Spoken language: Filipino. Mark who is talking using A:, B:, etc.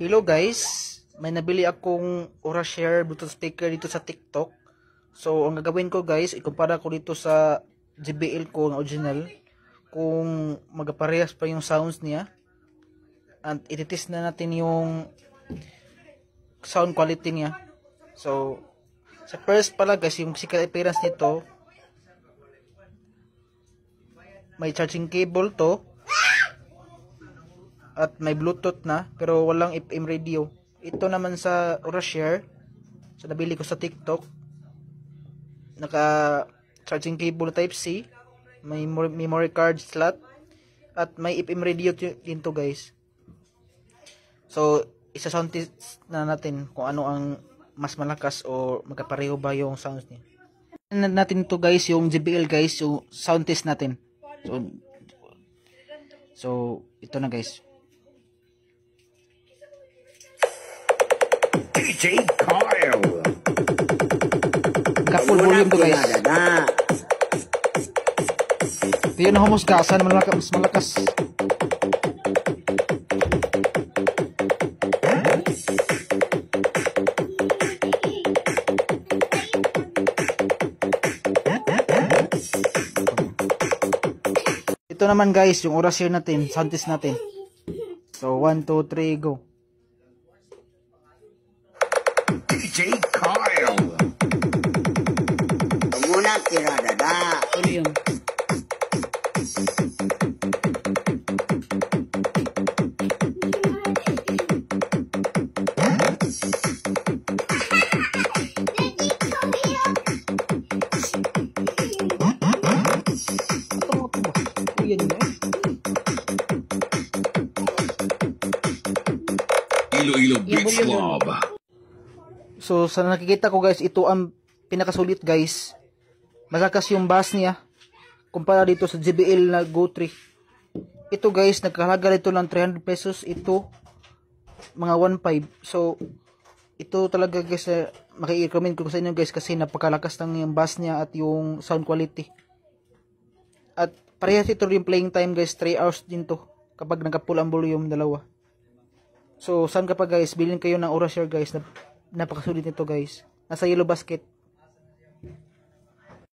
A: Hello guys, may nabili akong Aurashare Bluetooth speaker dito sa TikTok. So ang gagawin ko guys, ikumpara ko dito sa JBL ko na original kung magparehas pa yung sounds niya. At ititest na natin yung sound quality niya. So sa first pala guys, yung physical appearance nito, may charging cable to at may Bluetooth na pero walang FM radio. Ito naman sa Aurashare, so nabili ko sa TikTok, naka charging cable type C, may memory card slot at may FM radio din to guys. So isa sound test na natin kung ano ang mas malakas o magkapareho ba yung sounds niya. Natin to guys, yung JBL guys, yung sound test natin. So ito na guys.
B: DJ Kyle.
A: Full volume to guys. Ito yun ang humusgasan, mas malakas. Ito naman guys, yung Aurashare natin, sound test natin. So 1, 2, 3, go.
B: DJ Kyle.
C: Muna tirada da.
A: Volume.
B: Iloilo Beats Club.
A: So sa nakikita ko guys, ito ang pinakasulit guys. Malakas yung bass niya kumpara dito sa JBL na Go 3. Ito guys, nagkahalaga dito lang 300 pesos. Ito mga 1.5. So ito talaga guys, maki-recommend ko sa inyo guys kasi napakalakas ng yung bass niya at yung sound quality. At parehas ito yung playing time guys, 3 hours din to kapag nagka-full ang volume dalawa. So saan ka pa guys, bilhin kayo ng Aurashare guys, napakasulit nito guys. Nasa Yellow Basket.